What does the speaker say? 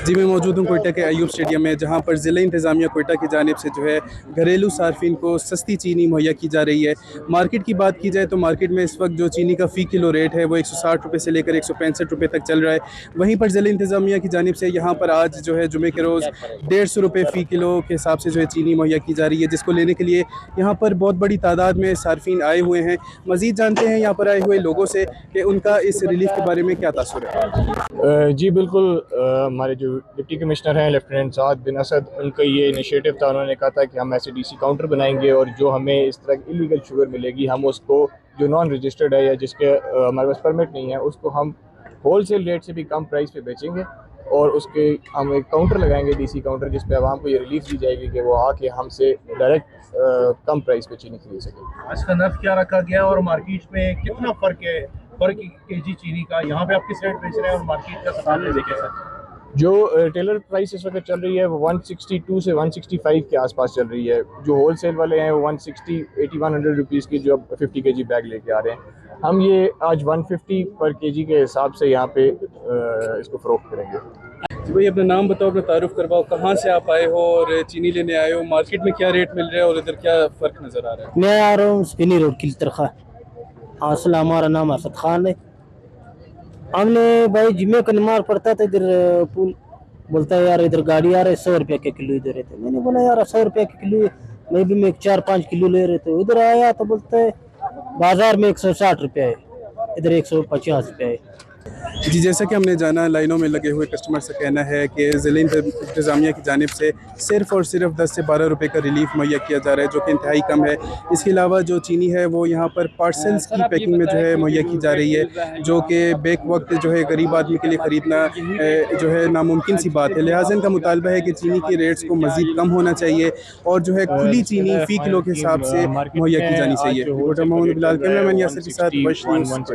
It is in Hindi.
जी, मैं मौजूद हूँ कोयटा के अयूब स्टेडियम में, जहाँ पर ज़िला इंतज़ामिया कोयटा की जानिब से जो है घरेलू सार्फिन को सस्ती चीनी मुहैया की जा रही है। मार्केट की बात की जाए तो मार्केट में इस वक्त जो चीनी का फ़ी किलो रेट है वो 160 रुपये से लेकर 165 रुपये तक चल रहा है। वहीं पर ज़िला इंतज़ामिया की जानिब से यहाँ पर आज जो है जुमे के रोज़ 150 रुपये फ़ी किलो के हिसाब से जो है चीनी मुहैया की जा रही है, जिसको लेने के लिए यहाँ पर बहुत बड़ी तादाद में सार्फिन आए हुए हैं। मज़ीद जानते हैं यहाँ पर आए हुए लोगों से कि उनका इस रिलीफ के बारे में क्या तासुर है। जी बिल्कुल। हमारे जो डिप्टी कमिश्नर हैं लेफ्टिनेंट साद बिन असद, उनका ये इनिशिएटिव था। उन्होंने कहा था कि हम ऐसे डीसी काउंटर बनाएंगे और जो हमें इस तरह की इलीगल शुगर मिलेगी हम उसको, जो नॉन रजिस्टर्ड है या जिसके हमारे पास परमिट नहीं है, उसको हम होल सेल रेट से भी कम प्राइस पे बेचेंगे और उसके हम एक काउंटर लगाएंगे, डीसी काउंटर, जिस पे आवाम को ये रिलीफ दी जाएगी कि वो आके हमसे डायरेक्ट कम प्राइस पे चीनी खरीद सके। आज का नर्फ क्या रखा गया और मार्केट में कितना फ़र्क है पर केजी चीनी का? यहाँ पे आप किस रेट बेच रहे हैं और मार्केट का सवाल देखें सर। जो रिटेलर प्राइस इस वक्त चल रही है वो 162 से 165 के आसपास चल रही है। जो होल सेल वाले हैं वो 160-8100 रुपीज़ की जो 50 kg बैग लेके आ रहे हैं, हम ये आज 150 पर केजी के हिसाब से यहाँ पे इसको फ़रोख्त करेंगे। जी भाई, अपना नाम बताओ, अपना तारुफ करवाओ, कहाँ से आप आए हो और चीनी लेने आए हो, मार्केट में क्या रेट मिल रहा है और इधर क्या फ़र्क नज़र आ रहा है? मैं आ रहा हूँ स्पिनी रोड की तरफ। असला हमारा नाम असद खान है। हमने भाई जिम्मे का नमाज पड़ता था इधर पुल, बोलता है यार इधर गाड़ी आ रही है 100 रुपये के किलो इधर है। तो मैंने बोला यार 100 रुपये के किलो मैं भी 4-5 किलो ले रहे थे। इधर आया तो बोलता है बाजार में 160 रुपये है, इधर 150 रुपये है। जी, जैसा कि हमने जाना, लाइनों में लगे हुए कस्टमर से कहना है कि ज़िला इंतज़ामिया की जानिब से सिर्फ़ और सिर्फ 10 से 12 रुपये का रिलीफ मुहैया किया जा रहा है, जो कि इंतहाई कम है। इसके अलावा जो चीनी है वो यहाँ पर पार्सल्स की पैकिंग में जो है मुहैया की जा रही है, जो कि बेक वक्त जो है गरीब आदमी के लिए ख़रीदना जो है नामुमकिन सी बात है। लिहाजा इनका मुतालबा है कि चीनी के रेट्स को मज़ीद कम होना चाहिए और जो है खुली चीनी फ़ी किलो के हिसाब से मुहैया की जानी चाहिए। रिपोर्टर मोहम्मद बिलाल, कैमरामैन यासिर के साथ वश न्यूज़।